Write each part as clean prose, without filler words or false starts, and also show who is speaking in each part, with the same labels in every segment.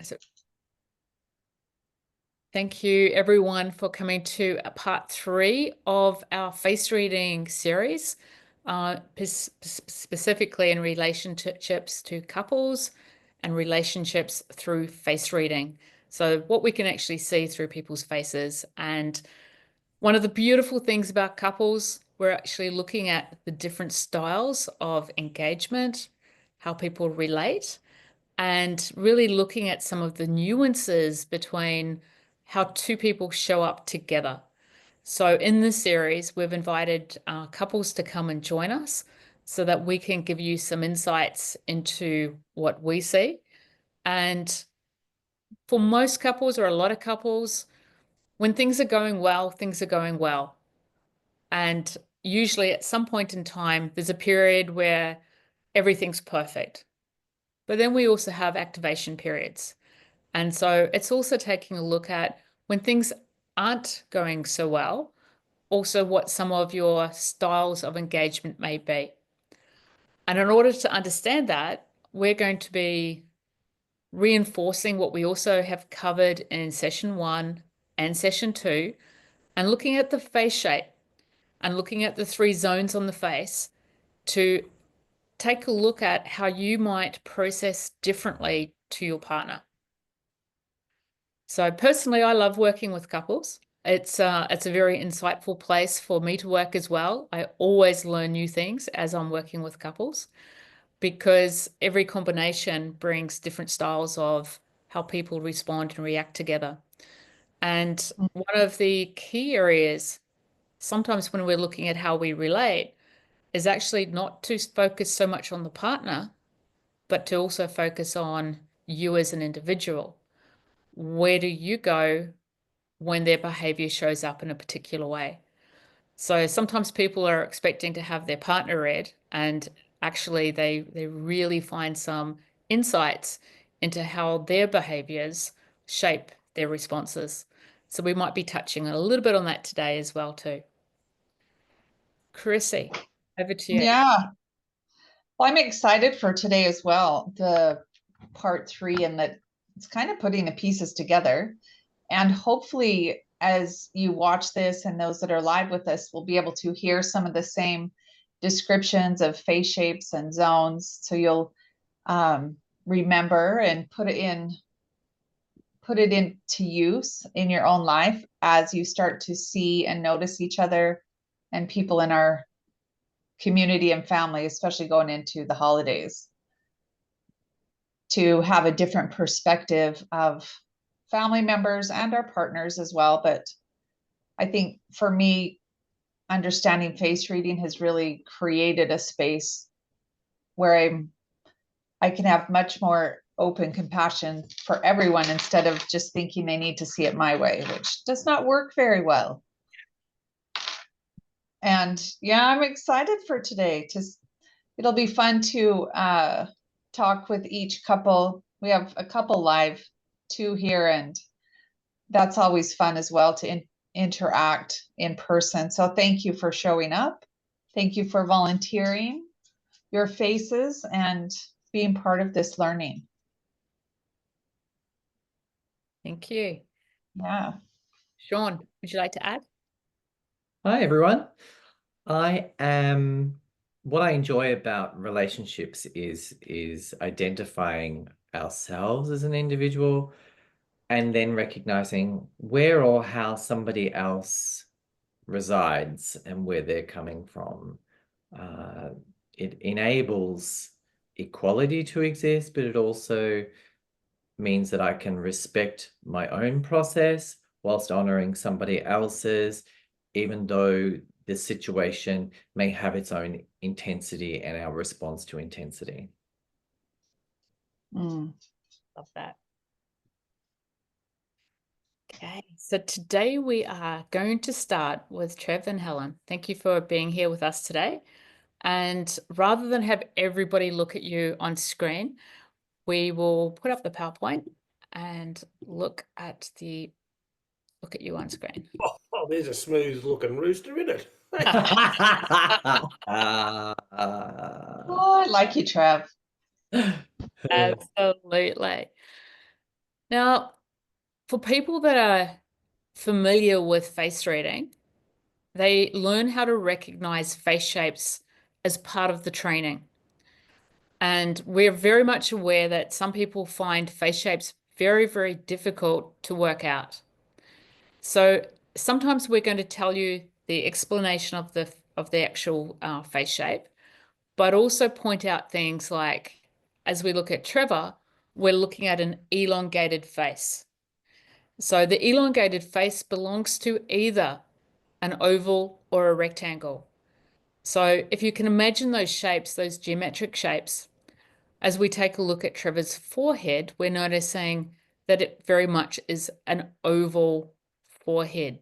Speaker 1: So thank you everyone for coming to part 3 of our face reading series, specifically in relationships to couples and relationships through face reading. So what we can actually see through people's faces. And one of the beautiful things about couples, we're actually looking at the different styles of engagement, how people relate, and really looking at some of the nuances between how two people show up together. So in this series, we've invited couples to come and join us so that we can give you some insights into what we see. And for most couples, or a lot of couples, when things are going well, things are going well. And usually at some point in time, there's a period where everything's perfect. But then we also have activation periods. And so it's also taking a look at when things aren't going so well, also what some of your styles of engagement may be. And in order to understand that, we're going to be reinforcing what we also have covered in session 1 and session 2, and looking at the face shape and looking at the 3 zones on the face to take a look at how you might process differently to your partner. So personally, I love working with couples. It's a very insightful place for me to work as well. I always learn new things as I'm working with couples because every combination brings different styles of how people respond and react together. And one of the key areas, sometimes when we're looking at how we relate, is actually not to focus so much on the partner, but to also focus on you as an individual. Where do you go when their behavior shows up in a particular way? So sometimes people are expecting to have their partner read, and actually they really find some insights into how their behaviors shape their responses. So we might be touching a little bit on that today as well too. Chrissy, over to you.
Speaker 2: Yeah. Well, I'm excited for today as well, the part 3, and that it's kind of putting the pieces together. And hopefully, as you watch this and those that are live with us will be able to hear some of the same descriptions of face shapes and zones. So you'll remember and put it into use in your own life as you start to see and notice each other and people in our community and family, especially going into the holidays, to have a different perspective of family members and our partners as well. But I think for me, understanding face reading has really created a space where I can have much more open compassion for everyone instead of just thinking they need to see it my way, which does not work very well. And yeah, I'm excited for today. It'll be fun to talk with each couple. We have a couple live too here, and that's always fun as well to interact in person. So thank you for showing up. Thank you for volunteering your faces and being part of this learning.
Speaker 1: Thank you.
Speaker 2: Yeah.
Speaker 1: Sean, would you like to add?
Speaker 3: Hi, everyone. What I enjoy about relationships is identifying ourselves as an individual and then recognizing where or how somebody else resides and where they're coming from. It enables equality to exist, but it also means that I can respect my own process whilst honoring somebody else's, even though the situation may have its own intensity and our response to intensity.
Speaker 1: Love that. Okay, so today we are going to start with Trev and Helen. Thank you for being here with us today. And rather than have everybody look at you on screen, we will put up the PowerPoint and look at you on screen.
Speaker 4: Oh, there's a smooth looking rooster in it.
Speaker 2: Oh, I like you, Trev.
Speaker 1: Absolutely. Now, for people that are familiar with face reading, they learn how to recognize face shapes as part of the training. And we're very much aware that some people find face shapes very, very difficult to work out. So sometimes we're going to tell you the explanation of the actual face shape, but also point out things like, as we look at Trevor, we're looking at an elongated face. So the elongated face belongs to either an oval or a rectangle. So if you can imagine those shapes, those geometric shapes, as we take a look at Trevor's forehead, we're noticing that it very much is an oval forehead,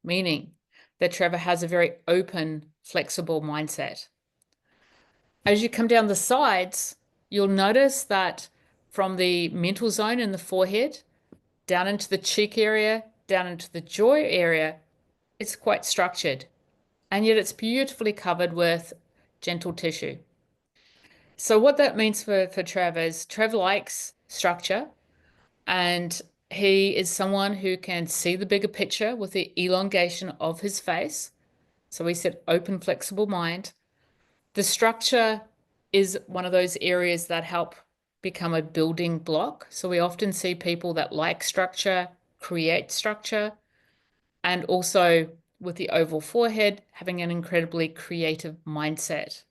Speaker 1: meaning that Trevor has a very open, flexible mindset. As you come down the sides, you'll notice that from the mental zone in the forehead, down into the cheek area, down into the jaw area, it's quite structured. And yet it's beautifully covered with gentle tissue. So what that means for Trev is Trev likes structure, and he is someone who can see the bigger picture with the elongation of his face. So we said open, flexible mind. The structure is one of those areas that help become a building block. So we often see people that like structure, create structure, and also with the oval forehead, having an incredibly creative mindset.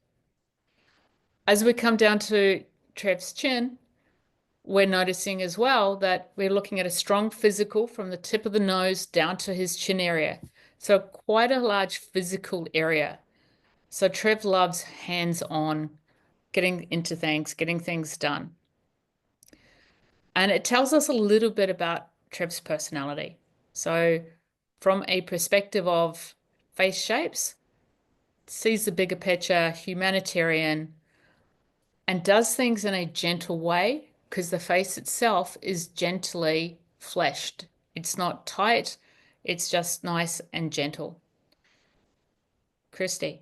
Speaker 1: As we come down to Trev's chin, we're noticing as well that we're looking at a strong physical from the tip of the nose down to his chin area. So quite a large physical area. So Trev loves hands-on, getting into things, getting things done. And it tells us a little bit about Trev's personality. So from a perspective of face shapes, sees the bigger picture, humanitarian, and does things in a gentle way because the face itself is gently fleshed. It's not tight, it's just nice and gentle. Christy,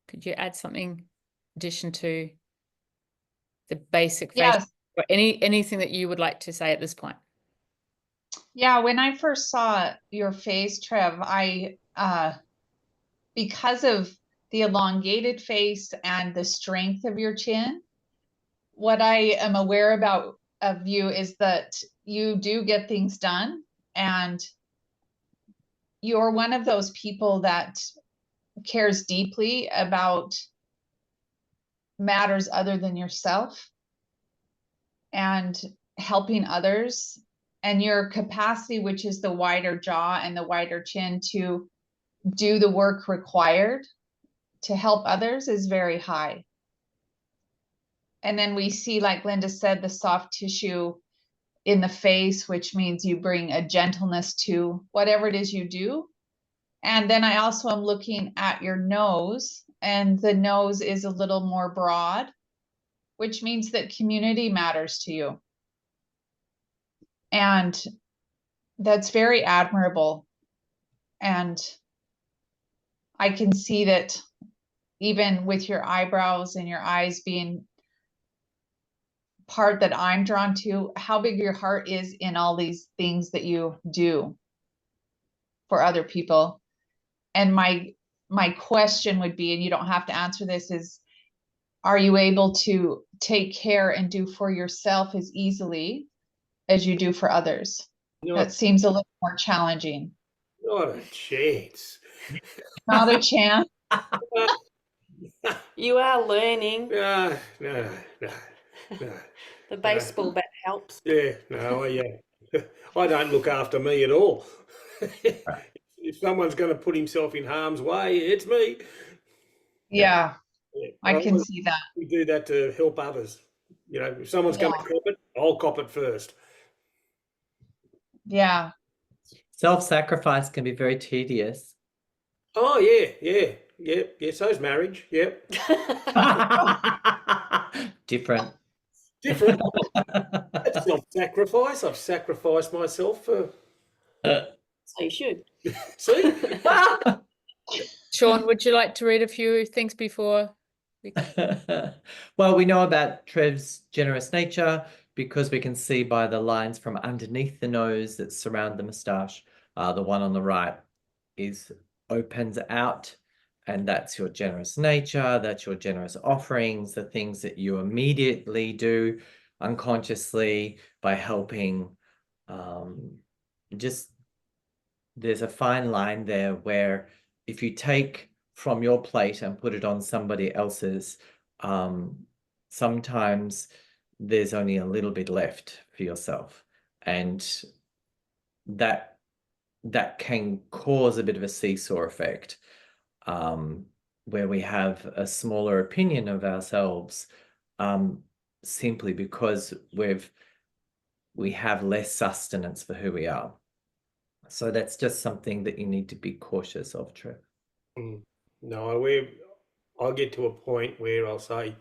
Speaker 1: could you add something in addition to the basic face?
Speaker 2: Yes.
Speaker 1: Or anything that you would like to say at this point?
Speaker 2: Yeah, when I first saw your face, Trev, because of the elongated face and the strength of your chin, what I am aware about of you is that you do get things done, and you're one of those people that cares deeply about matters other than yourself and helping others, and your capacity, which is the wider jaw and the wider chin to do the work required to help others, is very high. And then we see, like Linda said, the soft tissue in the face, which means you bring a gentleness to whatever it is you do. And then I also am looking at your nose, and the nose is a little more broad, which means that community matters to you. And that's very admirable. And I can see that even with your eyebrows and your eyes being part that I'm drawn to, how big your heart is in all these things that you do for other people. And my question would be, and you don't have to answer this, is, are you able to take care and do for yourself as easily as you do for others? That seems a little more challenging.
Speaker 4: Not a chance.
Speaker 2: Not a chance.
Speaker 5: You are learning.
Speaker 4: No.
Speaker 5: The baseball bat helps.
Speaker 4: Yeah, no, I don't look after me at all. If someone's going to put himself in harm's way, it's me.
Speaker 2: Yeah, I can see that.
Speaker 4: We do that to help others. You know, if someone's going to cop it, I'll cop it first.
Speaker 2: Yeah.
Speaker 3: Self-sacrifice can be very tedious.
Speaker 4: Oh, yeah. So's marriage. Yep.
Speaker 3: Different.
Speaker 4: That's self-sacrifice. I've sacrificed myself for.
Speaker 5: So you should.
Speaker 4: See?
Speaker 1: Sean, would you like to read a few things before?
Speaker 3: Well, we know about Trev's generous nature, because we can see by the lines from underneath the nose that surround the moustache, the one on the right opens out, and that's your generous nature, that's your generous offerings, the things that you immediately do unconsciously by helping. Just there's a fine line there where if you take from your plate and put it on somebody else's, sometimes there's only a little bit left for yourself, and that can cause a bit of a seesaw effect, where we have a smaller opinion of ourselves, simply because we have less sustenance for who we are. So that's just something that you need to be cautious of, Trev.
Speaker 4: No, I'll get to a point where I'll say,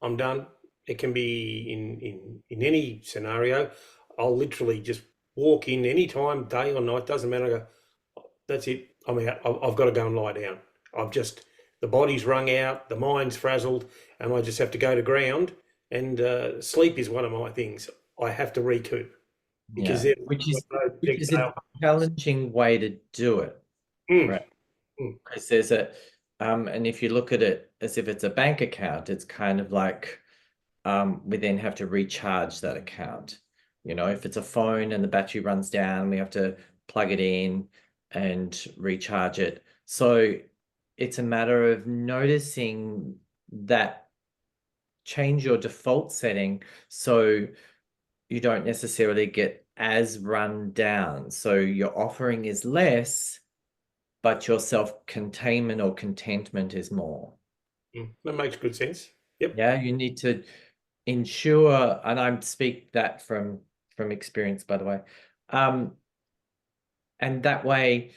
Speaker 4: I'm done. It can be in any scenario. I'll literally just walk in anytime, day or night, doesn't matter. I go, that's it. I'm out. I've got to go and lie down. The body's wrung out, the mind's frazzled, and I just have to go to ground. And sleep is one of my things. I have to recoup. Because
Speaker 3: which is a challenging way to do it, right? Because there's and if you look at it as if it's a bank account, it's kind of like we then have to recharge that account. You know, if it's a phone and the battery runs down, we have to plug it in and recharge it. So it's a matter of noticing that, change your default setting so you don't necessarily get as run down. So your offering is less, but your self-containment or contentment is more.
Speaker 4: That makes good sense. Yep.
Speaker 3: Yeah, you need to ensure, and I speak that from experience, by the way. And that way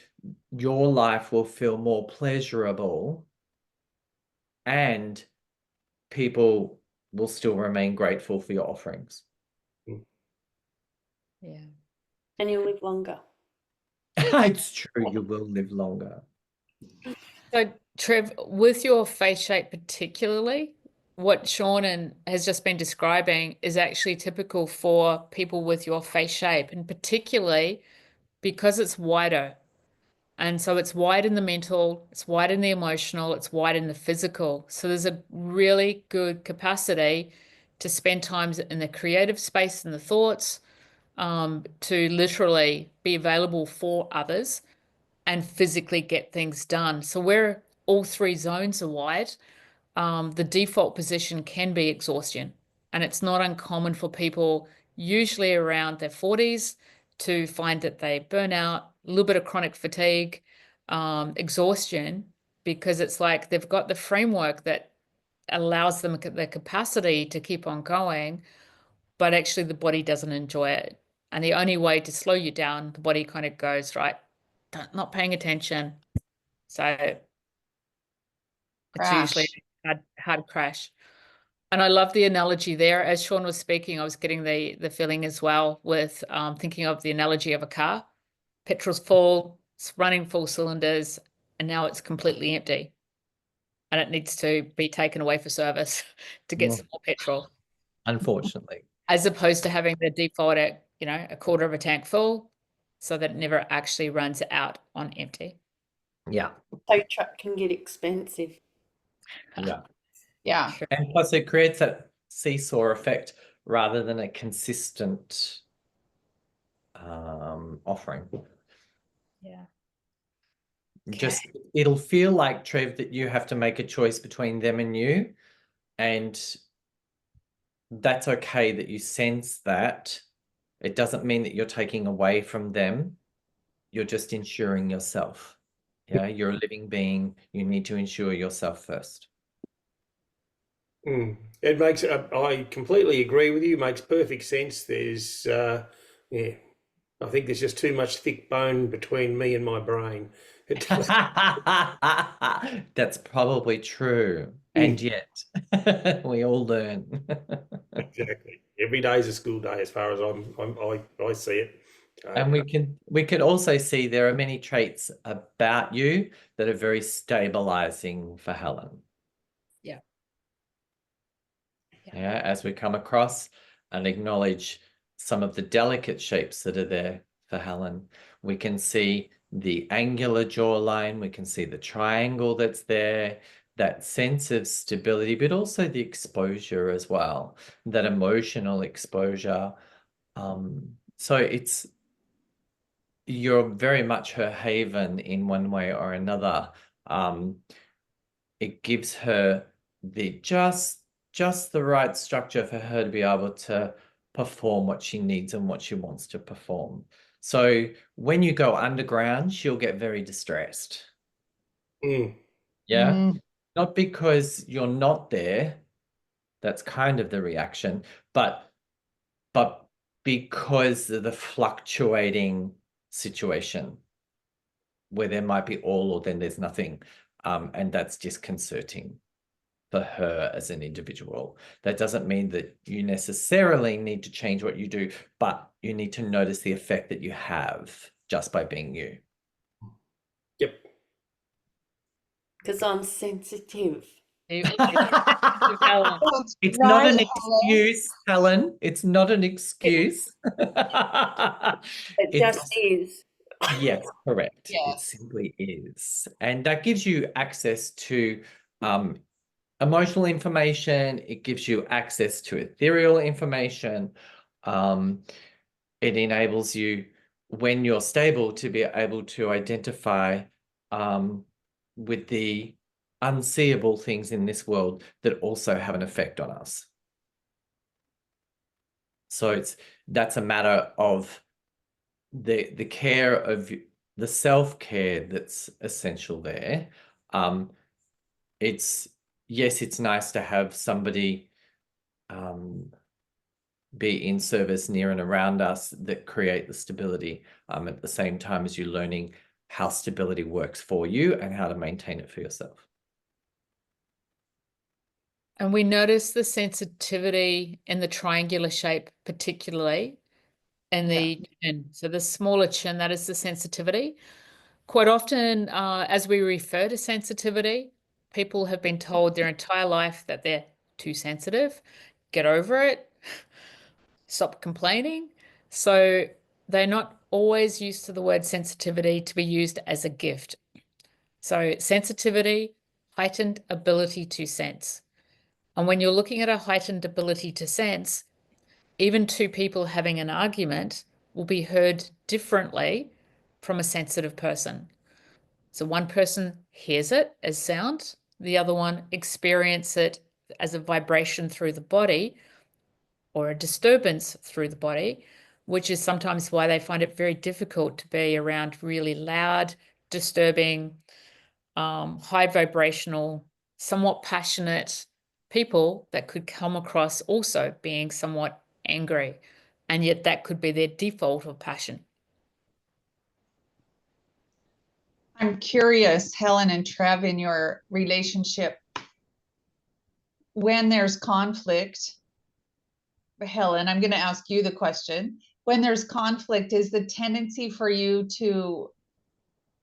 Speaker 3: your life will feel more pleasurable and people will still remain grateful for your offerings.
Speaker 1: Yeah.
Speaker 5: And you'll live longer.
Speaker 3: It's true, you will live longer.
Speaker 1: So, Trev, with your face shape particularly, what Sean has just been describing is actually typical for people with your face shape, and particularly because it's wider. And so it's wide in the mental, it's wide in the emotional, it's wide in the physical. So there's a really good capacity to spend time in the creative space and the thoughts, to literally be available for others and physically get things done. So where all three zones are wide, the default position can be exhaustion. And it's not uncommon for people, usually around their 40s, to find that they burn out, a little bit of chronic fatigue, exhaustion, because it's like they've got the framework that allows them the capacity to keep on going, but actually the body doesn't enjoy it. And the only way to slow you down, the body kind of goes, right, not paying attention. So it's usually a hard crash. And I love the analogy there. As Sean was speaking, I was getting the feeling as well with thinking of the analogy of a car. Petrol's full, it's running full cylinders, and now it's completely empty. And it needs to be taken away for service to get some more petrol.
Speaker 3: Unfortunately.
Speaker 1: As opposed to having the default at, a quarter of a tank full, so that it never actually runs out on empty.
Speaker 3: Yeah.
Speaker 5: So truck can get expensive.
Speaker 3: Yeah.
Speaker 2: Yeah.
Speaker 1: Sure.
Speaker 3: And plus it creates that seesaw effect rather than a consistent offering.
Speaker 1: Yeah.
Speaker 3: Just it'll feel like, Trev, that you have to make a choice between them and you, and that's okay that you sense that. It doesn't mean that you're taking away from them. You're just ensuring yourself. Yeah, you're a living being. You need to ensure yourself first.
Speaker 4: It makes, I completely agree with you. It makes perfect sense. There's, I think there's just too much thick bone between me and my brain.
Speaker 3: That's probably true. And yet we all learn.
Speaker 4: Exactly. Every day is a school day as far as I see it.
Speaker 3: And we can also see there are many traits about you that are very stabilizing for Helen.
Speaker 1: Yeah.
Speaker 3: Yeah, as we come across. and acknowledge some of the delicate shapes that are there for Helen. We can see the angular jawline, we can see the triangle that's there, that sense of stability, but also the exposure as well, that emotional exposure. So you're very much her haven in one way or another. It gives her the just the right structure for her to be able to perform what she needs and what she wants to perform. So when you go underground, she'll get very distressed.
Speaker 4: Mm.
Speaker 3: Yeah.
Speaker 2: Mm.
Speaker 3: Not because you're not there. That's kind of the reaction, but because of the fluctuating situation where there might be all or then there's nothing. And that's disconcerting for her as an individual. That doesn't mean that you necessarily need to change what you do, but you need to notice the effect that you have just by being you.
Speaker 4: Yep.
Speaker 5: Because I'm sensitive.
Speaker 3: It's
Speaker 2: Right,
Speaker 3: not an
Speaker 2: Helen?
Speaker 3: excuse, Helen. It's not an excuse.
Speaker 5: It just is.
Speaker 3: Yes, correct. It
Speaker 2: Yes.
Speaker 3: simply is. And that gives you access to emotional information. It gives you access to ethereal information. It enables you, when you're stable, to be able to identify with the unseeable things in this world that also have an effect on us. So that's a matter of the care of the self-care that's essential there. It's nice to have somebody be in service near and around us that create the stability, at the same time as you're learning how stability works for you and how to maintain it for yourself.
Speaker 1: And we notice the sensitivity in the triangular shape, particularly in the chin. So the smaller chin, that is the sensitivity. Quite often, as we refer to sensitivity, people have been told their entire life that they're too sensitive. Get over it. Stop complaining. So they're not always used to the word sensitivity to be used as a gift. So sensitivity, heightened ability to sense. And when you're looking at a heightened ability to sense, even two people having an argument will be heard differently from a sensitive person. So one person hears it as sound, the other one experiences it as a vibration through the body or a disturbance through the body, which is sometimes why they find it very difficult to be around really loud, disturbing, high vibrational, somewhat passionate people that could come across also being somewhat angry. And yet that could be their default of passion.
Speaker 2: I'm curious, Helen and Trev, in your relationship, when there's conflict, Helen, I'm going to ask you the question. When there's conflict, is the tendency for you to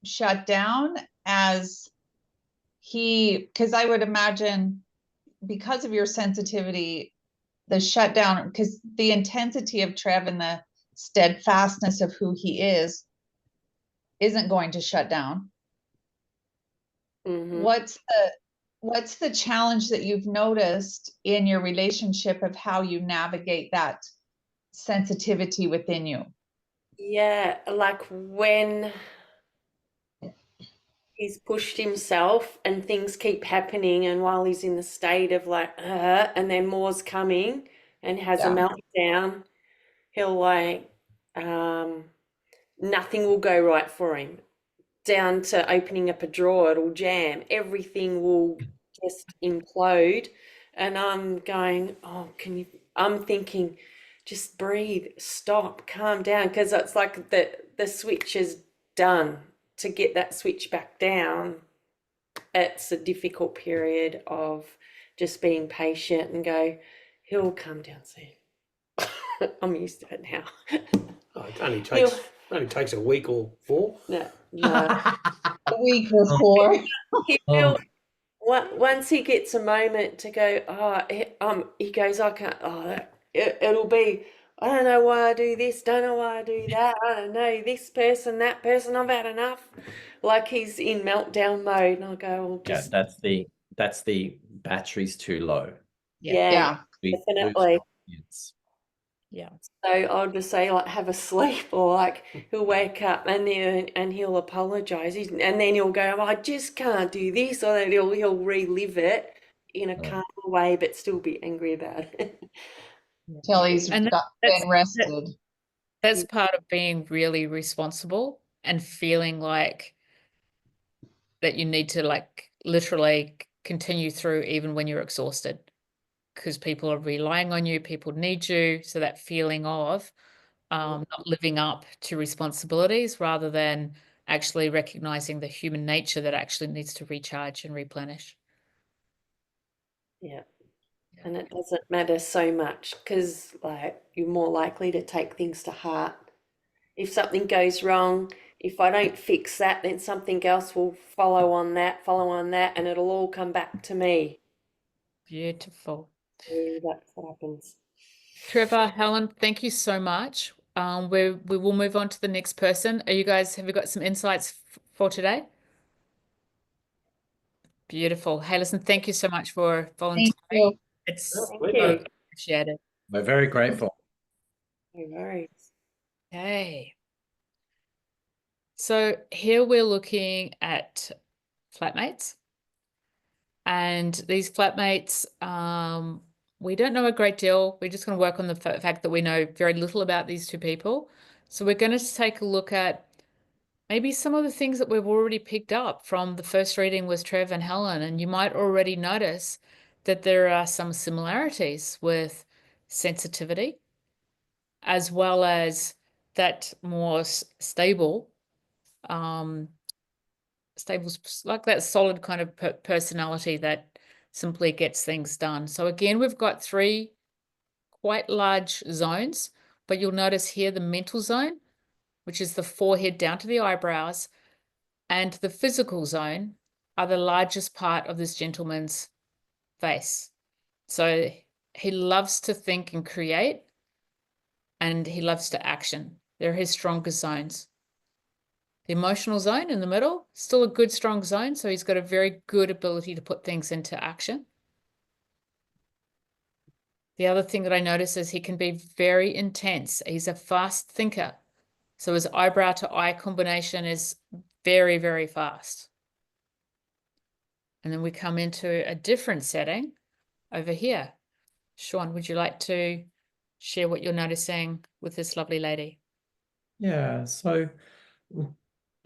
Speaker 2: shut down as because I would imagine because of your sensitivity, the shutdown, because the intensity of Trev and the steadfastness of who he is isn't going to shut down.
Speaker 5: Mhm.
Speaker 2: What's the challenge that you've noticed in your relationship of how you navigate that sensitivity within you?
Speaker 5: Yeah, like when he's pushed himself and things keep happening, and while he's in the state of like, and then more's coming and has a meltdown, he'll like, nothing will go right for him. Down to opening up a drawer, it'll jam. Everything will just implode. And I'm going, I'm thinking, just breathe, stop, calm down. Because it's like the switch is done. To get that switch back down, it's a difficult period of just being patient and go, he'll come down soon. I'm used to it now.
Speaker 4: Oh, it only takes a week or four.
Speaker 5: No.
Speaker 2: A week or four.
Speaker 5: He will, once he gets a moment to go, he goes, I can't, it'll be, I don't know why I do this, don't know why I do that, I don't know, this person, that person, I've had enough. Like he's in meltdown mode, and I'll go, well,
Speaker 3: Yeah,
Speaker 5: just,
Speaker 3: that's the battery's too low.
Speaker 5: yeah,
Speaker 2: Yeah.
Speaker 3: We lose
Speaker 5: definitely.
Speaker 3: confidence.
Speaker 1: Yeah.
Speaker 5: So I'll just say, like, have a sleep, or like he'll wake up and he'll apologize, and then he'll go, oh, I just can't do this, or then he'll relive it in a calmer way, but still be angry about it.
Speaker 2: Till he's
Speaker 1: And
Speaker 2: been rested.
Speaker 1: that's part of being really responsible and feeling like that you need to like literally continue through even when you're exhausted, because people are relying on you, people need you. So that feeling of not living up to responsibilities rather than actually recognizing the human nature that actually needs to recharge and replenish.
Speaker 5: Yeah. And it doesn't matter so much because, like, you're more likely to take things to heart. If something goes wrong, if I don't fix that, then something else will follow on that, and it'll all come back to me.
Speaker 1: Beautiful.
Speaker 5: So that's what happens.
Speaker 1: Trevor, Helen, thank you so much. We will move on to the next person. Have you got some insights for today? Beautiful. Hey, listen, thank you so much for volunteering.
Speaker 2: Thank you.
Speaker 1: It's
Speaker 5: Thank
Speaker 1: so
Speaker 5: you.
Speaker 1: appreciated.
Speaker 3: We're very grateful.
Speaker 5: No worries.
Speaker 1: Okay. So here we're looking at flatmates. And these flatmates, we don't know a great deal. We're just going to work on the fact that we know very little about these two people. So we're going to take a look at maybe some of the things that we've already picked up from the first reading with Trev and Helen. And you might already notice that there are some similarities with sensitivity, as well as that more stable, like that solid kind of personality that simply gets things done. So again, we've got three quite large zones, but you'll notice here the mental zone, which is the forehead down to the eyebrows, and the physical zone are the largest part of this gentleman's face. So he loves to think and create, and he loves to action. They're his strongest zones. The emotional zone in the middle, still a good, strong zone. So he's got a very good ability to put things into action. The other thing that I notice is he can be very intense. He's a fast thinker. So his eyebrow to eye combination is very, very fast. And then we come into a different setting over here. Sean, would you like to share what you're noticing with this lovely lady?
Speaker 3: Yeah, so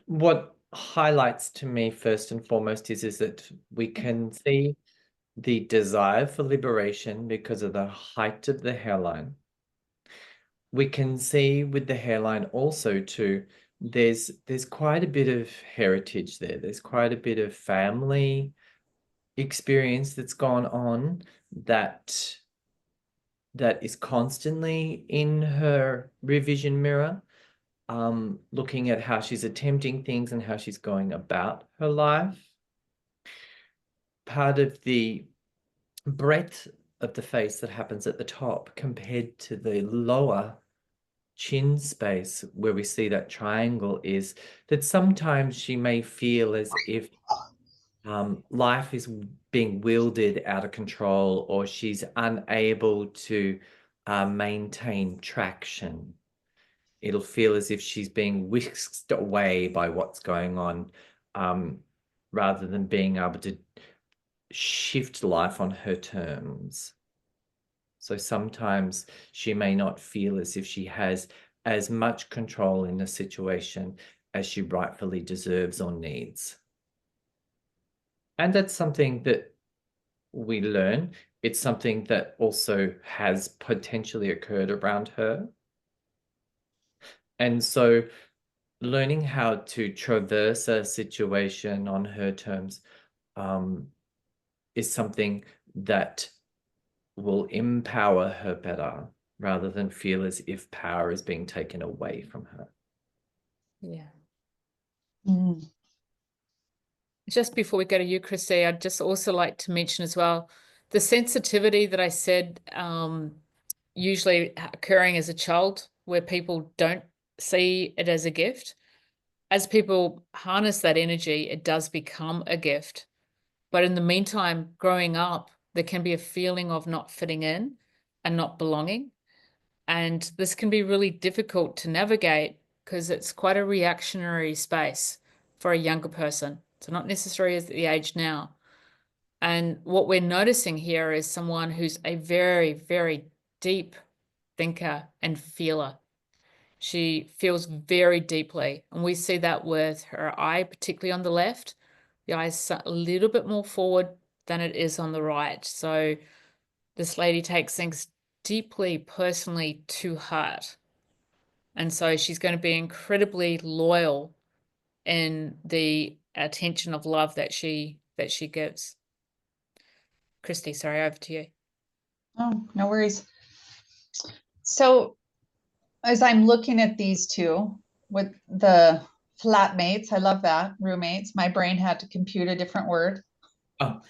Speaker 3: what highlights to me first and foremost is that we can see the desire for liberation because of the height of the hairline. We can see with the hairline also too, there's quite a bit of heritage there. There's quite a bit of family experience that's gone on that is constantly in her revision mirror, looking at how she's attempting things and how she's going about her life. Part of the breadth of the face that happens at the top compared to the lower chin space where we see that triangle is that sometimes she may feel as if life is being wielded out of control, or she's unable to maintain traction. It'll feel as if she's being whisked away by what's going on, rather than being able to shift life on her terms. So sometimes she may not feel as if she has as much control in the situation as she rightfully deserves or needs. And that's something that we learn. It's something that also has potentially occurred around her. And so learning how to traverse a situation on her terms is something that will empower her better rather than feel as if power is being taken away from her.
Speaker 1: Yeah.
Speaker 2: Mm.
Speaker 1: Just before we go to you, Christy, I'd just also like to mention as well, the sensitivity that I said usually occurring as a child where people don't see it as a gift. As people harness that energy, it does become a gift. But in the meantime, growing up, there can be a feeling of not fitting in and not belonging. And this can be really difficult to navigate because it's quite a reactionary space for a younger person. So not necessarily at the age now. And what we're noticing here is someone who's a very, very deep thinker and feeler. She feels very deeply. And we see that with her eye, particularly on the left. The eye is a little bit more forward than it is on the right. So this lady takes things deeply, personally to heart. And so she's going to be incredibly loyal in the attention of love that she gives. Christy, sorry, over to you.
Speaker 2: Oh, no worries. So as I'm looking at these two with the flatmates, I love that, roommates, my brain had to compute a different word.
Speaker 3: Oh,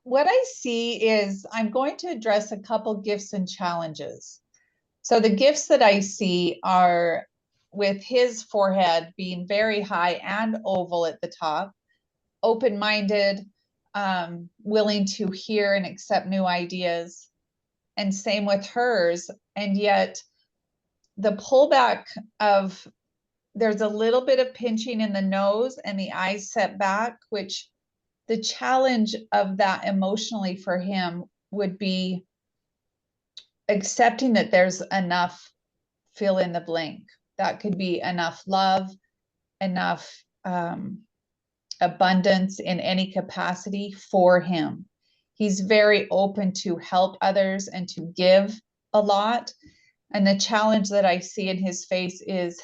Speaker 2: What I see is I'm going to address a couple gifts and challenges. So the gifts that I see are with his forehead being very high and oval at the top, open-minded, willing to hear and accept new ideas, and same with hers. And yet the pullback of, there's a little bit of pinching in the nose and the eyes set back, which the challenge of that emotionally for him would be accepting that there's enough, fill in the blank. That could be enough love, enough abundance in any capacity for him. He's very open to help others and to give a lot. And the challenge that I see in his face is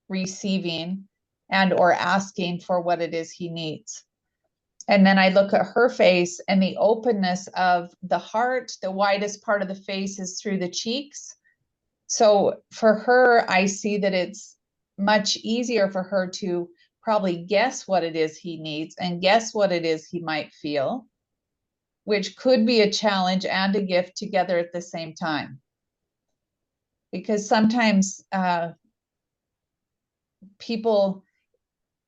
Speaker 2: receiving and or asking for what it is he needs. And then I look at her face and the openness of the heart, the widest part of the face is through the cheeks. So for her, I see that it's much easier for her to probably guess what it is he needs and guess what it is he might feel, which could be a challenge and a gift together at the same time. Because sometimes people,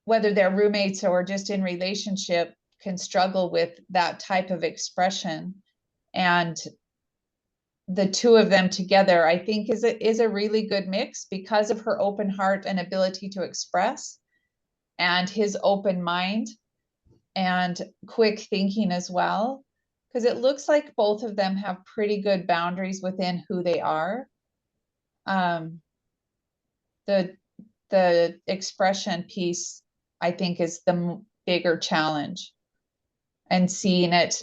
Speaker 2: whether they're roommates or just in relationship, can struggle with that type of expression. And the two of them together, I think, is a really good mix because of her open heart and ability to express, and his open mind and quick thinking as well. Because it looks like both of them have pretty good boundaries within who they are. The expression piece, I think, is the bigger challenge, and seeing it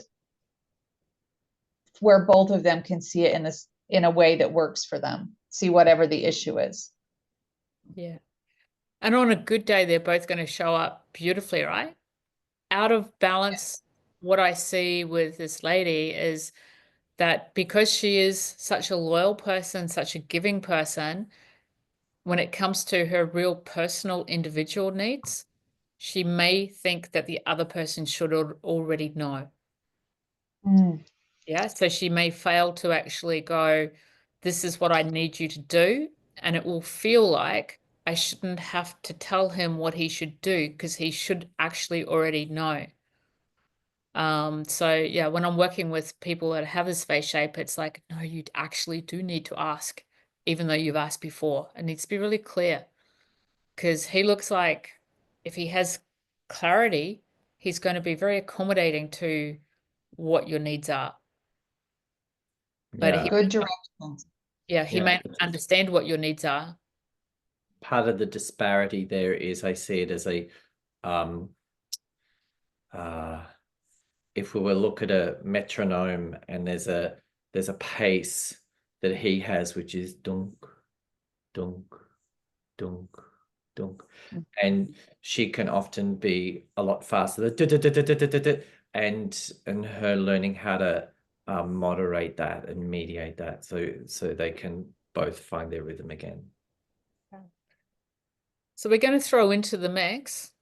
Speaker 2: where both of them can see it in a way that works for them, see whatever the issue is.
Speaker 1: Yeah. And on a good day, they're both going to show up beautifully, right? Out of balance, what I see with this lady is that because she is such a loyal person, such a giving person, when it comes to her real personal individual needs, she may think that the other person should already know. Yeah, so she may fail to actually go, this is what I need you to do. And it will feel like I shouldn't have to tell him what he should do because he should actually already know. So yeah, when I'm working with people that have this face shape, it's like, no, you actually do need to ask, even though you've asked before. It needs to be really clear because he looks like if he has clarity, he's going to be very accommodating to what your needs are. But
Speaker 3: yeah.
Speaker 2: Good directions.
Speaker 1: Yeah, he may not understand what your needs are.
Speaker 3: Part of the disparity there is I see it as a if we were look at a metronome and there's a pace that he has, which is dunk, dunk, dunk, dunk. And she can often be a lot faster, and her learning how to moderate that and mediate that so they can both find their rhythm again.
Speaker 1: So we're going to throw into the mix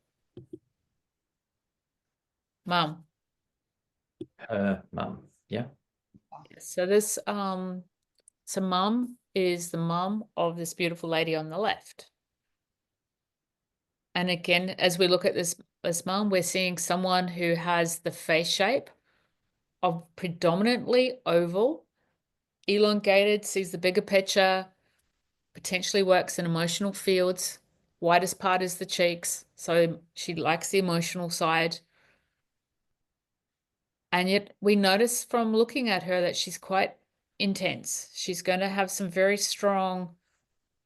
Speaker 1: Mum.
Speaker 3: Her mum, yeah.
Speaker 1: So this so mum is the mum of this beautiful lady on the left. And again, as we look at this mum, we're seeing someone who has the face shape of predominantly oval, elongated, sees the bigger picture, potentially works in emotional fields. Widest part is the cheeks, so she likes the emotional side. And yet we notice from looking at her that she's quite intense. She's going to have some very strong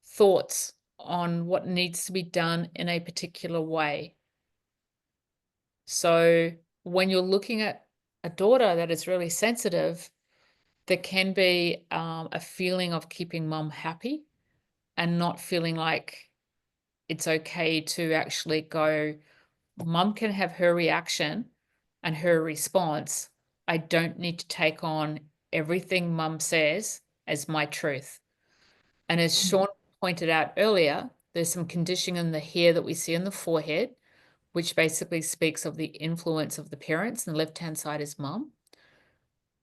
Speaker 1: thoughts on what needs to be done in a particular way. So when you're looking at a daughter that is really sensitive, there can be a feeling of keeping mum happy and not feeling like it's okay to actually go, mum can have her reaction and her response. I don't need to take on everything mum says as my truth. And as Sean pointed out earlier, there's some conditioning in the hair that we see in the forehead, which basically speaks of the influence of the parents, and the left-hand side is mum.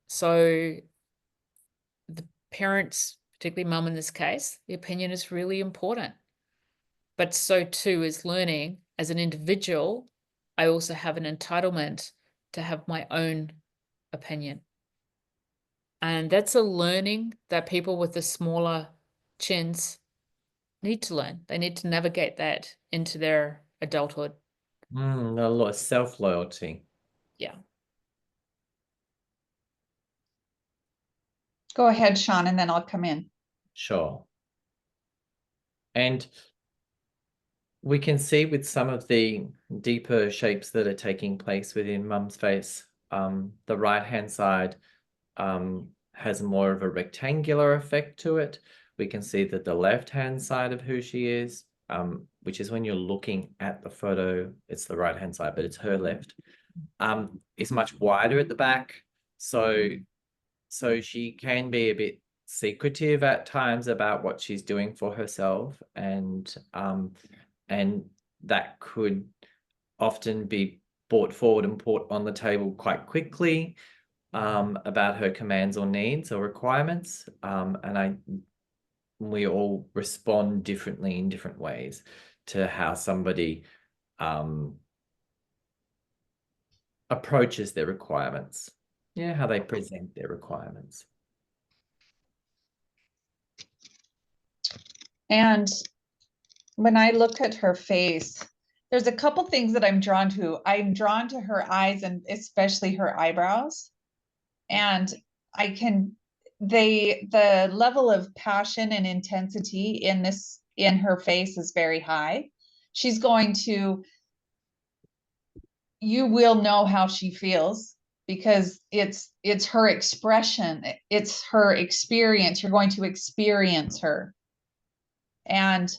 Speaker 1: So the parents, particularly mum in this case, the opinion is really important. But so too is learning as an individual. I also have an entitlement to have my own opinion. And that's a learning that people with the smaller chins need to learn. They need to navigate that into their adulthood.
Speaker 3: A lot of self-loyalty.
Speaker 1: Yeah.
Speaker 2: Go ahead, Sean, and then I'll come in.
Speaker 3: Sure. And we can see with some of the deeper shapes that are taking place within mum's face, the right-hand side has more of a rectangular effect to it. We can see that the left-hand side of who she is, which is when you're looking at the photo, it's the right-hand side, but it's her left, is much wider at the back. So she can be a bit secretive at times about what she's doing for herself, and that could often be brought forward and put on the table quite quickly about her commands or needs or requirements. We all respond differently in different ways to how somebody approaches their requirements. Yeah, how they present their requirements.
Speaker 2: And when I look at her face, there's a couple things that I'm drawn to. I'm drawn to her eyes and especially her eyebrows. And the level of passion and intensity in her face is very high. You will know how she feels because it's her expression, it's her experience. You're going to experience her. And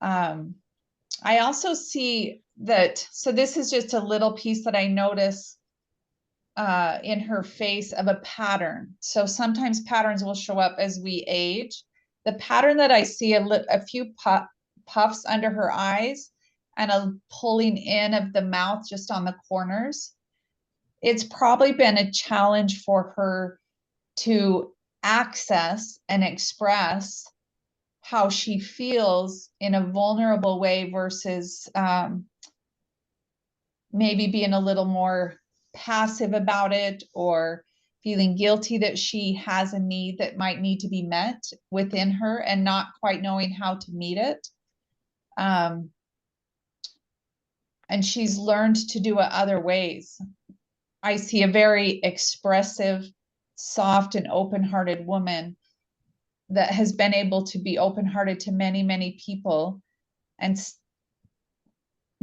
Speaker 2: I also see that, so this is just a little piece that I notice in her face of a pattern. So sometimes patterns will show up as we age. The pattern that I see, a few puffs under her eyes and a pulling in of the mouth just on the corners. It's probably been a challenge for her to access and express how she feels in a vulnerable way versus maybe being a little more passive about it, or feeling guilty that she has a need that might need to be met within her and not quite knowing how to meet it. And she's learned to do it other ways. I see a very expressive, soft, and open-hearted woman that has been able to be open-hearted to many, many people. And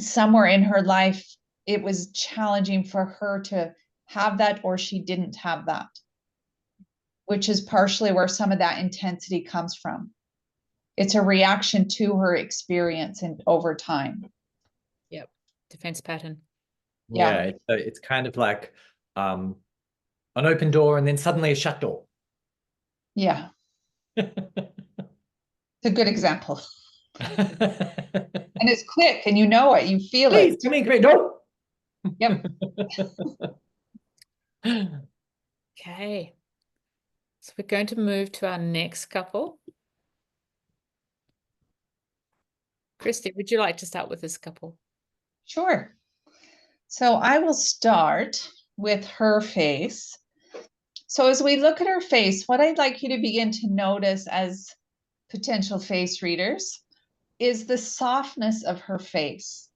Speaker 2: somewhere in her life, it was challenging for her to have that, or she didn't have that, which is partially where some of that intensity comes from. It's a reaction to her experience and over time.
Speaker 1: Yep. Defense pattern.
Speaker 2: Yeah.
Speaker 3: It's kind of like an open door and then suddenly a shut door.
Speaker 2: Yeah. It's a good example. And it's quick and you know it, you feel
Speaker 3: Please,
Speaker 2: it.
Speaker 3: come in, great. No.
Speaker 2: Yep.
Speaker 1: Okay. So we're going to move to our next couple. Christy, would you like to start with this couple?
Speaker 2: Sure. So I will start with her face. So as we look at her face, what I'd like you to begin to notice as potential face readers is the softness of her face.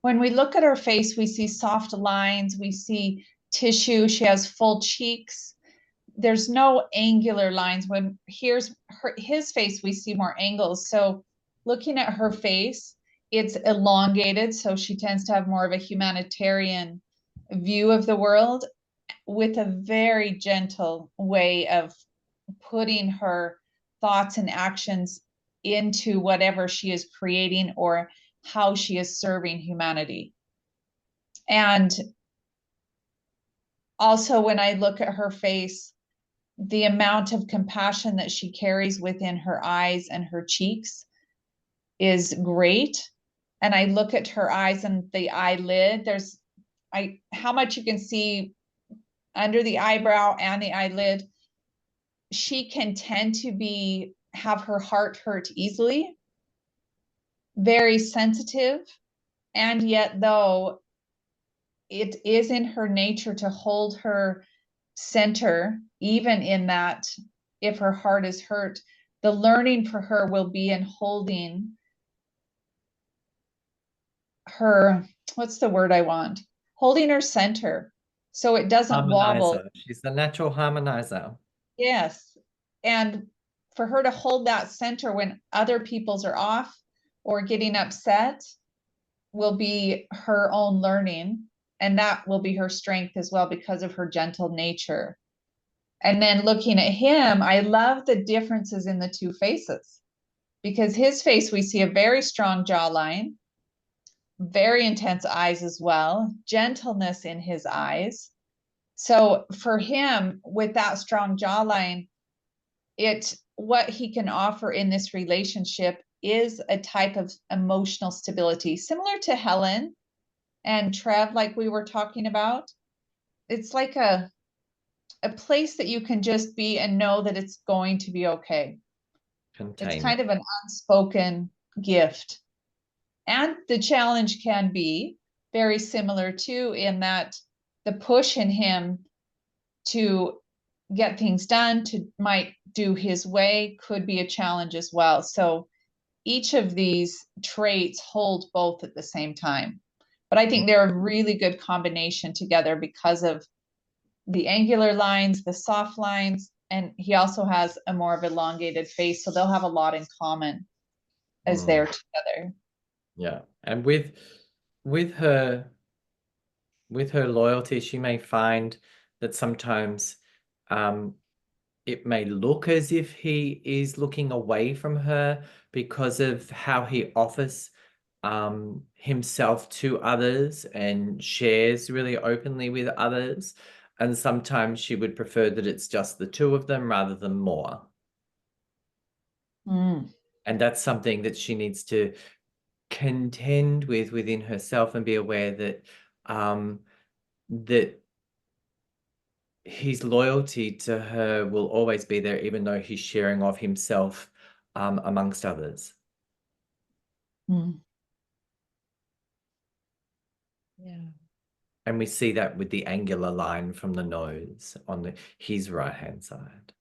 Speaker 2: When we look at her face, we see soft lines, we see tissue, she has full cheeks. There's no angular lines. When here's his face, we see more angles. So looking at her face, it's elongated. So she tends to have more of a humanitarian view of the world with a very gentle way of putting her thoughts and actions into whatever she is creating or how she is serving humanity. And also, when I look at her face, the amount of compassion that she carries within her eyes and her cheeks is great. And I look at her eyes and the eyelid, how much you can see under the eyebrow and the eyelid. She can tend to have her heart hurt easily, very sensitive, and yet though it is in her nature to hold her center, even in that if her heart is hurt, the learning for her will be in holding her, what's the word I want? Holding her center so it doesn't wobble.
Speaker 3: Harmonizer. She's the natural harmonizer.
Speaker 2: Yes. And for her to hold that center when other people's are off or getting upset will be her own learning. And that will be her strength as well because of her gentle nature. And then looking at him, I love the differences in the two faces, because his face, we see a very strong jawline, very intense eyes as well, gentleness in his eyes. So for him, with that strong jawline, what he can offer in this relationship is a type of emotional stability, similar to Helen and Trev, like we were talking about. It's like a place that you can just be and know that it's going to be okay. It's kind of an unspoken gift. And the challenge can be very similar too, in that the push in him to get things done, might do his way, could be a challenge as well. So each of these traits hold both at the same time. But I think they're a really good combination together because of the angular lines, the soft lines, and he also has a more of elongated face. So they'll have a lot in common as they're together.
Speaker 3: Yeah. And with her loyalty, she may find that sometimes it may look as if he is looking away from her because of how he offers himself to others and shares really openly with others. And sometimes she would prefer that it's just the two of them rather than more. And that's something that she needs to contend within herself and be aware that that his loyalty to her will always be there, even though he's sharing of himself amongst others.
Speaker 1: Yeah.
Speaker 3: And we see that with the angular line from the nose on his right-hand side.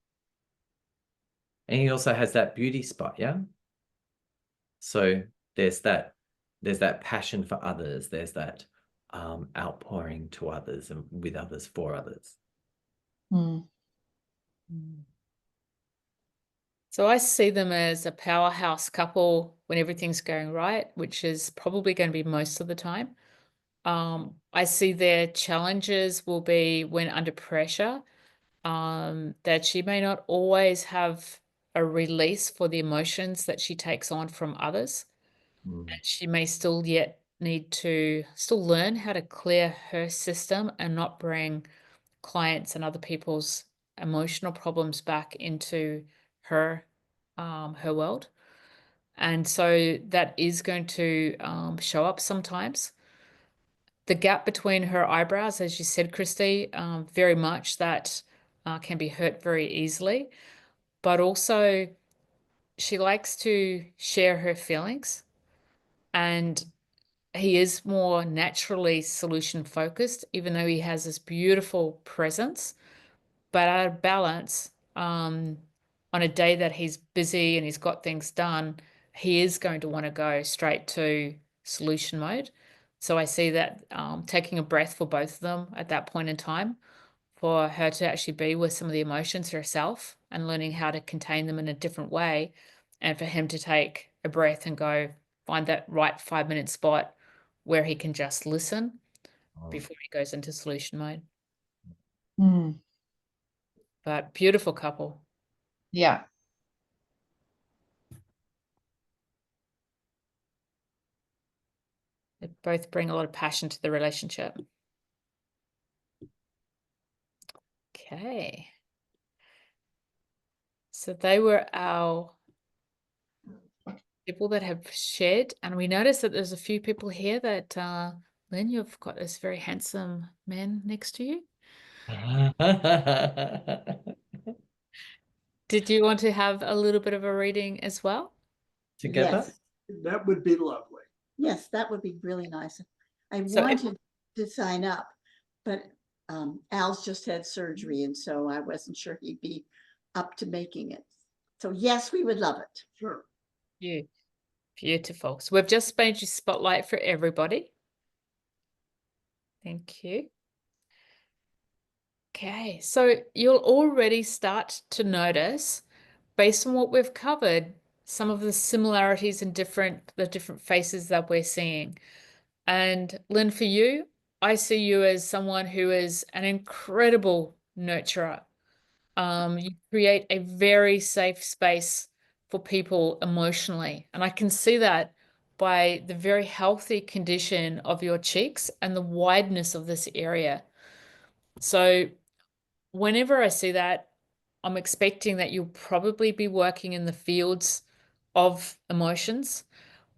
Speaker 3: And he also has that beauty spot, yeah? So there's that passion for others. There's that outpouring to others and with others for others.
Speaker 1: So I see them as a powerhouse couple when everything's going right, which is probably going to be most of the time. I see their challenges will be when under pressure, that she may not always have a release for the emotions that she takes on from others. And she may still yet need to learn how to clear her system and not bring clients and other people's emotional problems back into her world. And so that is going to show up sometimes. The gap between her eyebrows, as you said, Christy, very much that can be hurt very easily, but also she likes to share her feelings, and he is more naturally solution focused, even though he has this beautiful presence. But out of balance, on a day that he's busy and he's got things done, he is going to want to go straight to solution mode. So I see that taking a breath for both of them at that point in time, for her to actually be with some of the emotions herself and learning how to contain them in a different way, and for him to take a breath and go find that right 5-minute spot where he can just listen before he goes into solution mode.
Speaker 2: Mm,
Speaker 1: But beautiful couple.
Speaker 2: yeah.
Speaker 1: They both bring a lot of passion to the relationship. Okay. So they were our people that have shared, and we noticed that there's a few people here that, Lynn, you've got this very handsome man next to you. Did you want to have a little bit of a reading as well?
Speaker 3: Together?
Speaker 6: Yes, that would be lovely. Yes, that would be really nice. I
Speaker 1: So
Speaker 6: wanted to sign up, but Al's just had surgery, and so I wasn't sure he'd be up to making it. So yes, we would love it.
Speaker 4: Sure.
Speaker 1: Beautiful. So we've just made you spotlight for everybody. Thank you. Okay, so you'll already start to notice, based on what we've covered, some of the similarities in the different faces that we're seeing. And Lynn, for you, I see you as someone who is an incredible nurturer. You create a very safe space for people emotionally. And I can see that by the very healthy condition of your cheeks and the wideness of this area. So whenever I see that, I'm expecting that you'll probably be working in the fields of emotions.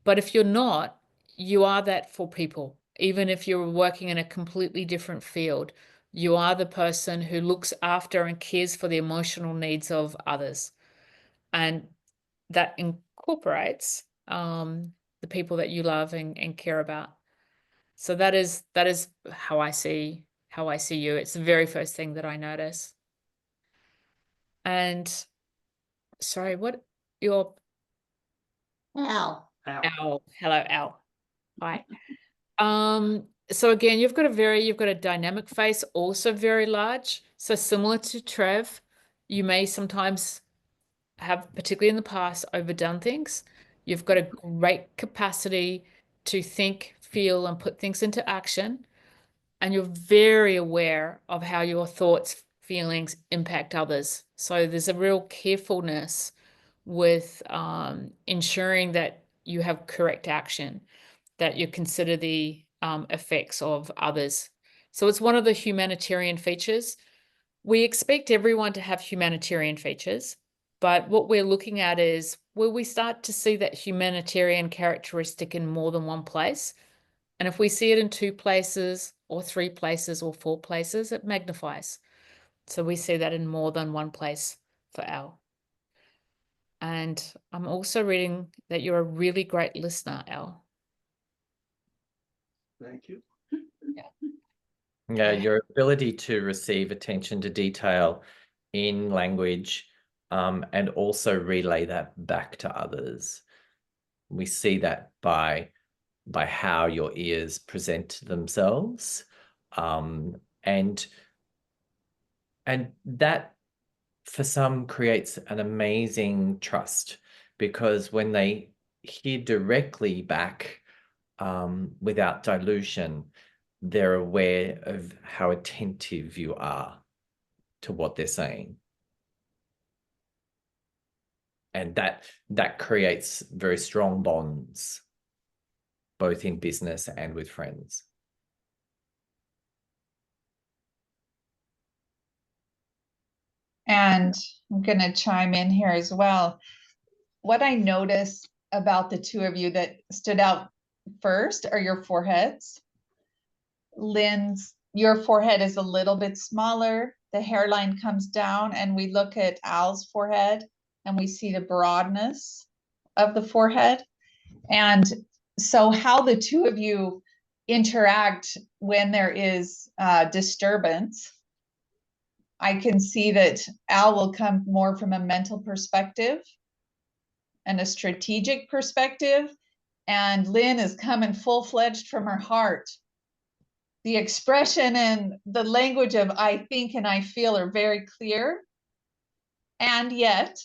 Speaker 1: But if you're not, you are that for people. Even if you're working in a completely different field, you are the person who looks after and cares for the emotional needs of others. And that incorporates the people that you love and care about. So that is how I see you. It's the very first thing that I notice. And sorry, what your
Speaker 6: Al.
Speaker 1: Al. Hello, Al. Hi. So again, you've got a dynamic face, also very large. So similar to Trev, you may sometimes have, particularly in the past, overdone things. You've got a great capacity to think, feel, and put things into action. And you're very aware of how your thoughts, feelings impact others. So there's a real carefulness with ensuring that you have correct action, that you consider the effects of others. So it's one of the humanitarian features. We expect everyone to have humanitarian features, but what we're looking at is, will we start to see that humanitarian characteristic in more than one place? And if we see it in 2 places or 3 places or 4 places, it magnifies. So we see that in more than one place for Al. And I'm also reading that you're a really great listener, Al.
Speaker 6: Thank you.
Speaker 3: Yeah, your ability to receive attention to detail in language, and also relay that back to others. We see that by how your ears present themselves, and that for some creates an amazing trust, because when they hear directly back, without dilution, they're aware of how attentive you are to what they're saying. And that creates very strong bonds, both in business and with friends.
Speaker 2: And I'm going to chime in here as well. What I noticed about the two of you that stood out first are your foreheads. Lynn's, your forehead is a little bit smaller the hairline comes down, and we look at Al's forehead and we see the broadness of the forehead. And so how the two of you interact when there is disturbance, I can see that Al will come more from a mental perspective and a strategic perspective, and Lynn is coming full-fledged from her heart. The expression and the language of I think and I feel are very clear. And yet,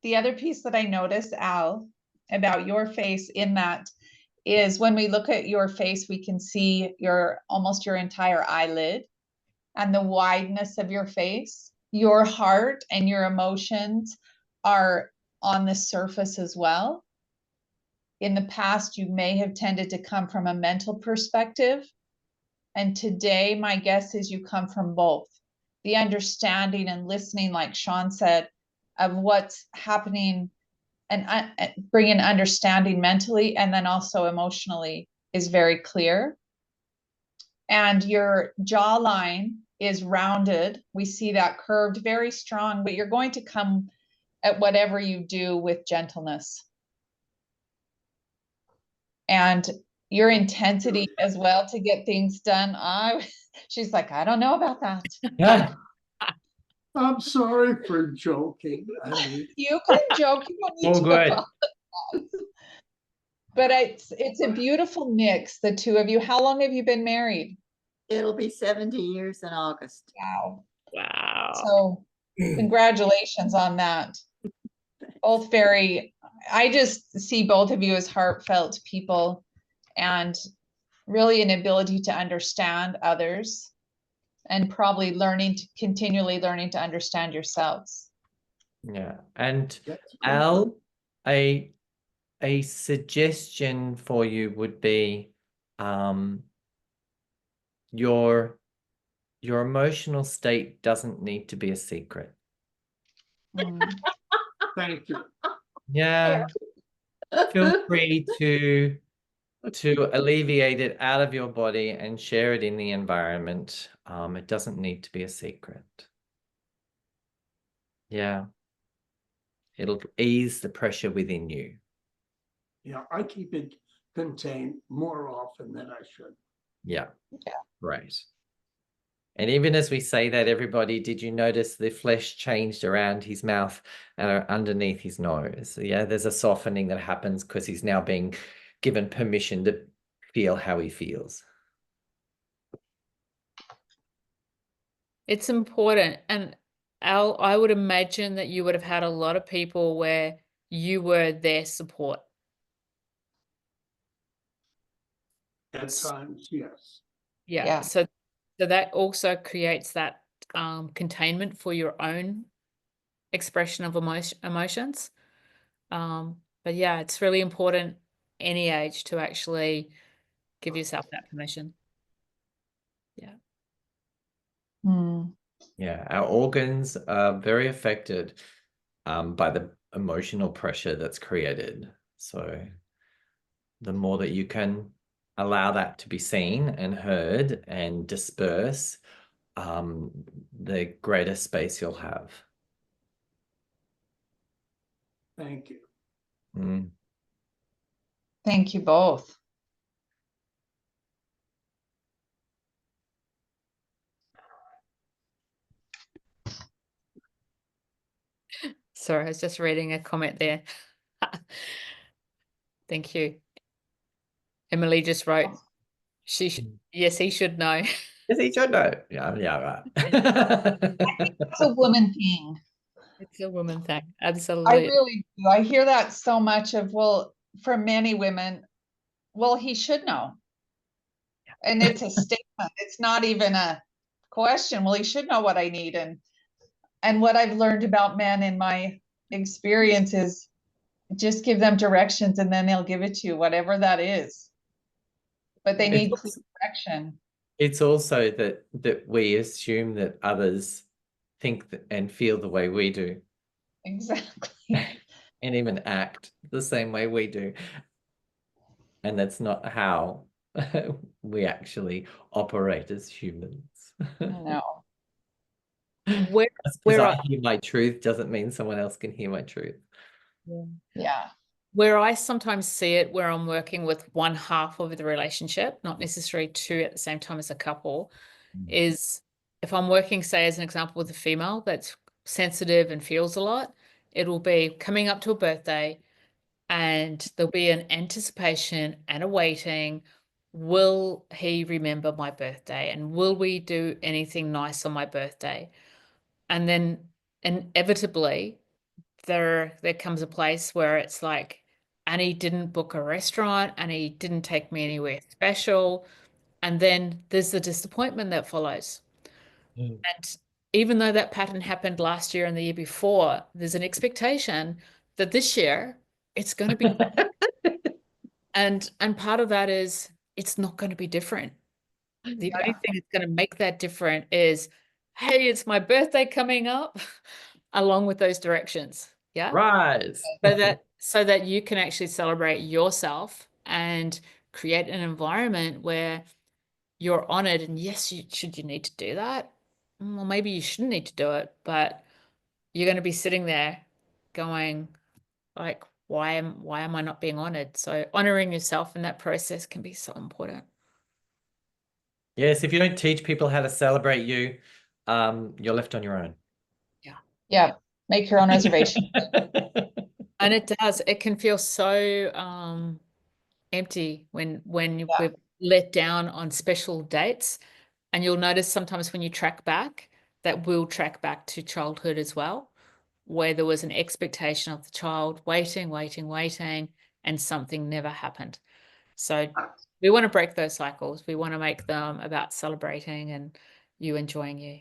Speaker 2: the other piece that I notice, Al, about your face in that is when we look at your face, we can see almost your entire eyelid and the wideness of your face. Your heart and your emotions are on the surface as well. In the past, you may have tended to come from a mental perspective. And today, my guess is you come from both. The understanding and listening, like Sean said, of what's happening and bringing understanding mentally and then also emotionally is very clear. And your jawline is rounded. We see that curved, very strong, but you're going to come at whatever you do with gentleness. And your intensity as well to get things done. She's like, I don't know about that.
Speaker 3: Yeah.
Speaker 7: I'm sorry for joking. I mean,
Speaker 2: You can joke, you don't need
Speaker 3: All
Speaker 2: to
Speaker 3: good.
Speaker 2: apologize. But it's a beautiful mix, the two of you. How long have you been married?
Speaker 6: It'll be 70 years in August.
Speaker 2: Wow.
Speaker 1: Wow.
Speaker 2: So congratulations on that. Both I just see both of you as heartfelt people and really an ability to understand others and probably continually learning to understand yourselves.
Speaker 3: Yeah. And
Speaker 7: that's
Speaker 3: Al, a suggestion for you would be your emotional state doesn't need to be a secret.
Speaker 7: thank you.
Speaker 3: Yeah. Feel free to alleviate it out of your body and share it in the environment. It doesn't need to be a secret. Yeah. It'll ease the pressure within you.
Speaker 7: Yeah, I keep it contained more often than I should.
Speaker 3: Yeah.
Speaker 2: Yeah.
Speaker 3: Right. And even as we say that, everybody, did you notice the flesh changed around his mouth and underneath his nose? Yeah, there's a softening that happens because he's now being given permission to feel how he feels.
Speaker 1: It's important. And Al, I would imagine that you would have had a lot of people where you were their support.
Speaker 7: At times, yes.
Speaker 1: Yeah.
Speaker 2: Yeah.
Speaker 1: So that also creates that containment for your own expression of emotions. But yeah, it's really important any age to actually give yourself that permission. Yeah.
Speaker 3: Yeah, our organs are very affected by the emotional pressure that's created. So the more that you can allow that to be seen and heard and disperse, the greater space you'll have.
Speaker 7: Thank you.
Speaker 3: Mm.
Speaker 2: Thank you both.
Speaker 1: Sorry, I was just reading a comment there. Thank you. Emily just wrote, yes, he should know.
Speaker 3: Yes, he should know. Yeah, right.
Speaker 2: It's a woman thing.
Speaker 1: It's a woman thing.
Speaker 2: I
Speaker 1: Absolutely.
Speaker 2: really do. I hear that so much for many women, he should know. And it's a statement. It's not even a question. Well, he should know what I need. And what I've learned about men in my experience is just give them directions and then they'll give it to you, whatever that is. But they need clear direction.
Speaker 3: It's also that we assume that others think and feel the way we do.
Speaker 2: Exactly.
Speaker 3: And even act the same way we do. And that's not how we actually operate as humans.
Speaker 2: No.
Speaker 1: Where
Speaker 3: Just because
Speaker 1: where
Speaker 3: I
Speaker 1: I,
Speaker 3: hear my truth doesn't mean someone else can hear my truth.
Speaker 2: Yeah.
Speaker 1: where I sometimes see it, where I'm working with one half of the relationship, not necessarily two at the same time as a couple, is if I'm working, say, as an example, with a female that's sensitive and feels a lot, it'll be coming up to a birthday and there'll be an anticipation and a waiting. Will he remember my birthday? And will we do anything nice on my birthday? And then inevitably, there comes a place where it's like, and he didn't book a restaurant and he didn't take me anywhere special. And then there's the disappointment that follows. And even though that pattern happened last year and the year before, there's an expectation that this year it's going to be and part of that is it's not going to be different. The only thing that's going to make that different is, hey, it's my birthday coming up, along with those directions. Yeah.
Speaker 3: Right.
Speaker 1: So that you can actually celebrate yourself and create an environment where you're honored. And yes, should you need to do that? Well, maybe you shouldn't need to do it, but you're going to be sitting there going like, why am I not being honored? So honoring yourself in that process can be so important.
Speaker 3: Yes, if you don't teach people how to celebrate you, you're left on your own.
Speaker 2: Yeah. Make your own reservation.
Speaker 1: And it does. It can feel so empty when we're let down on special dates. And you'll notice sometimes when you track back, that will track back to childhood as well, where there was an expectation of the child waiting, and something never happened. So we want to break those cycles. We want to make them about celebrating and you enjoying you.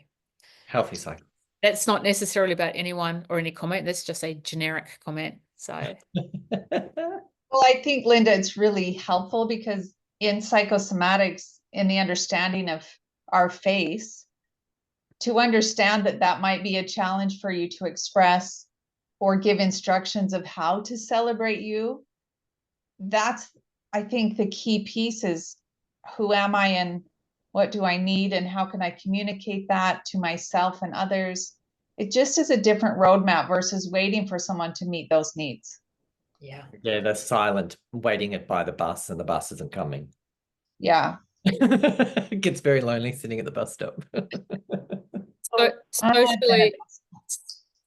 Speaker 3: Healthy cycle.
Speaker 1: That's not necessarily about anyone or any comment. That's just a generic comment. So
Speaker 2: Well, I think, Linda, it's really helpful because in psychosomatics, in the understanding of our face, to understand that that might be a challenge for you to express or give instructions of how to celebrate you. That's, I think, the key piece is who am I and what do I need and how can I communicate that to myself and others? It just is a different roadmap versus waiting for someone to meet those needs.
Speaker 1: yeah.
Speaker 3: Yeah, they're silent, waiting it by the bus, and the bus isn't coming.
Speaker 2: Yeah.
Speaker 3: It gets very lonely sitting at the bus stop.
Speaker 1: So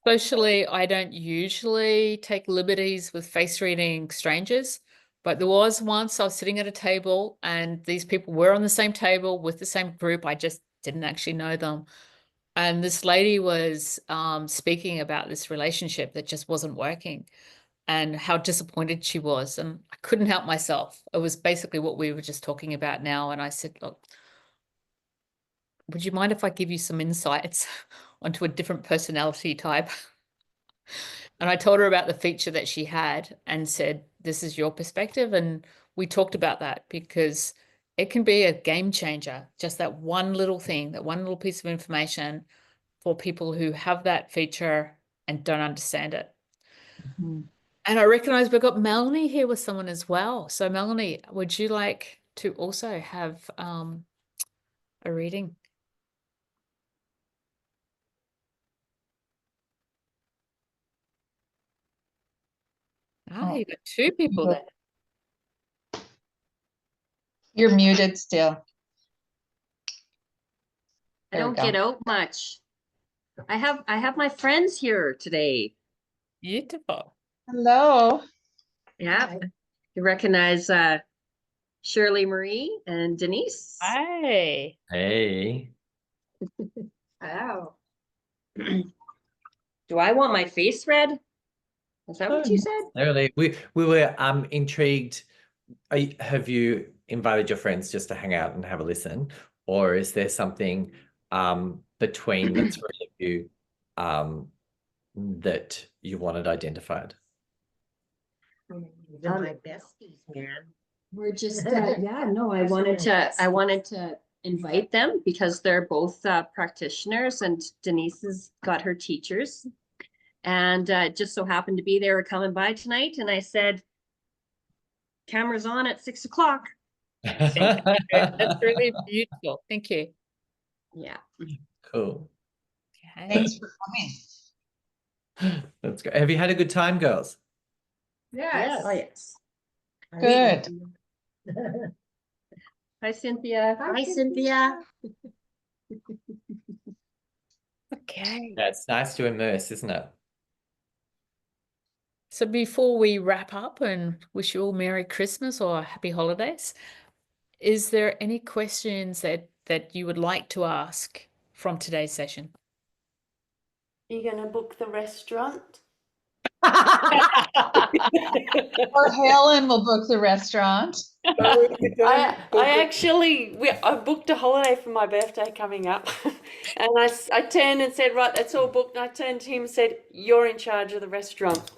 Speaker 1: socially, I don't usually take liberties with face reading strangers, but there was once I was sitting at a table and these people were on the same table with the same group. I just didn't actually know them. And this lady was speaking about this relationship that just wasn't working and how disappointed she was. And I couldn't help myself. It was basically what we were just talking about now. And I said, look, would you mind if I give you some insights onto a different personality type? And I told her about the feature that she had and said, this is your perspective. And we talked about that because it can be a game changer. Just that one little thing, that one little piece of information for people who have that feature and don't understand it.
Speaker 2: Mm-hmm.
Speaker 1: And I recognize we've got Melanie here with someone as well. So Melanie, would you like to also have a reading? You've got two people there.
Speaker 2: You're muted still.
Speaker 8: I don't get out much. I have my friends here today.
Speaker 1: Beautiful.
Speaker 2: Hello.
Speaker 8: Yeah. You recognize Shirley Marie and Denise?
Speaker 1: Hi.
Speaker 3: Hey.
Speaker 8: Oh. Do I want my face read? Is that what you said?
Speaker 3: Really, we were intrigued. Have you invited your friends just to hang out and have a listen, or is there something between the three of you that you wanted identified?
Speaker 8: They're my besties, man. We're just yeah, no, I wanted to invite them because they're both practitioners, and Denise has got her teachers, and it just so happened to be they were coming by tonight, and I said, camera's on at 6 o'clock.
Speaker 1: That's really beautiful. Thank you.
Speaker 8: Yeah.
Speaker 3: Cool.
Speaker 1: Yeah. Okay.
Speaker 2: Thanks for coming.
Speaker 3: That's great. Have you had a good time, girls?
Speaker 8: Yes.
Speaker 6: Oh, yes.
Speaker 2: Good.
Speaker 8: Hi, Cynthia.
Speaker 6: Hi, Cynthia.
Speaker 1: Okay.
Speaker 3: Yeah, it's nice to immerse, isn't it?
Speaker 1: So before we wrap up and wish you all Merry Christmas or Happy Holidays, is there any questions that you would like to ask from today's session?
Speaker 5: You're going to book the restaurant?
Speaker 2: Or Helen will book the restaurant.
Speaker 5: I booked a holiday for my birthday coming up, and I turned and said, right, that's all booked. And I turned to him and said, you're in charge of the restaurant.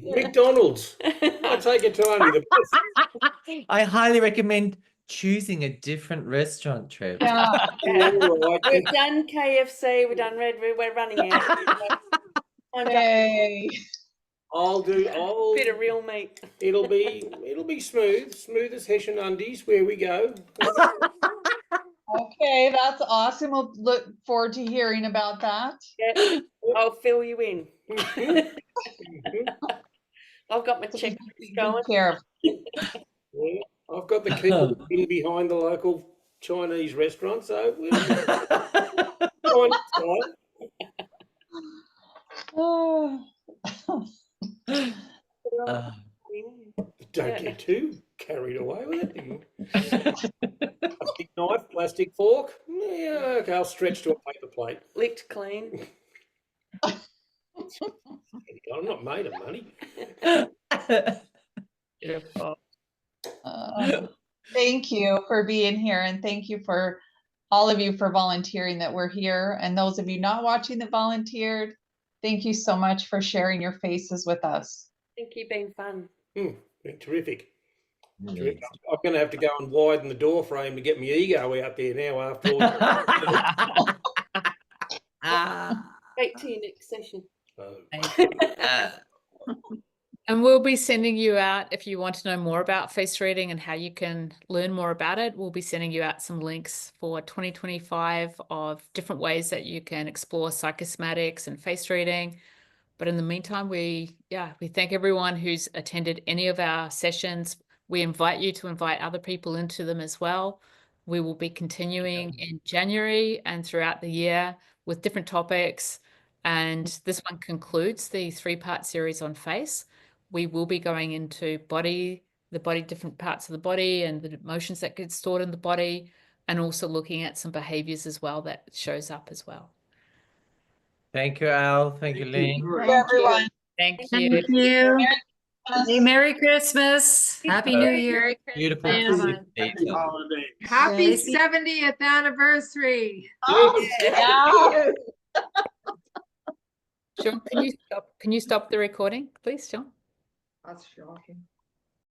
Speaker 4: McDonald's. I take it to only the best.
Speaker 3: I highly recommend choosing a different restaurant trip.
Speaker 2: Yeah.
Speaker 5: We've done KFC, we've done we're running out.
Speaker 2: Yay.
Speaker 5: Bit of real meat.
Speaker 4: It'll be smooth as Hessian undies. Where we go.
Speaker 2: Okay, that's awesome. We'll look forward to hearing about that.
Speaker 5: Yeah, I'll fill you in. I've got my checklist going.
Speaker 2: Take care of.
Speaker 4: Yeah, I've got the key in behind the local Chinese restaurant, so we'll find time.
Speaker 2: Oh.
Speaker 4: Don't get too carried away with it. Plastic knife, plastic fork. Yeah, okay, I'll stretch to a paper plate.
Speaker 5: Licked clean.
Speaker 4: I'm not made of money.
Speaker 1: Beautiful.
Speaker 2: Thank you for being here, and thank you for all of you for volunteering that we're here. And those of you not watching that volunteered, thank you so much for sharing your faces with us.
Speaker 5: Think you've been fun.
Speaker 4: Terrific. Terrific. I'm going to have to go and widen the door frame to get my ego out there now after all.
Speaker 5: Wait till your next session.
Speaker 1: And we'll be sending you out, if you want to know more about face reading and how you can learn more about it, we'll be sending you out some links for 2025 of different ways that you can explore psychosomatics and face reading. But in the meantime, we thank everyone who's attended any of our sessions. We invite you to invite other people into them as well. We will be continuing in January and throughout the year with different topics. And this one concludes the 3-part series on face. We will be going into different parts of the body and the emotions that get stored in the body, and also looking at some behaviors as well that shows up as well.
Speaker 3: Thank you, Al. Thank you, Lynn.
Speaker 2: Thank you, everyone.
Speaker 1: Thank
Speaker 9: Thank
Speaker 1: you.
Speaker 9: you.
Speaker 2: Hey,
Speaker 9: Merry Christmas. Happy New Year.
Speaker 3: Beautiful.
Speaker 9: Everyone.
Speaker 7: Happy holidays.
Speaker 9: Happy
Speaker 1: Yes.
Speaker 9: 70th anniversary.
Speaker 2: Oh, yeah.
Speaker 1: Sean, can you stop the recording, please, Sean?
Speaker 9: That's shocking.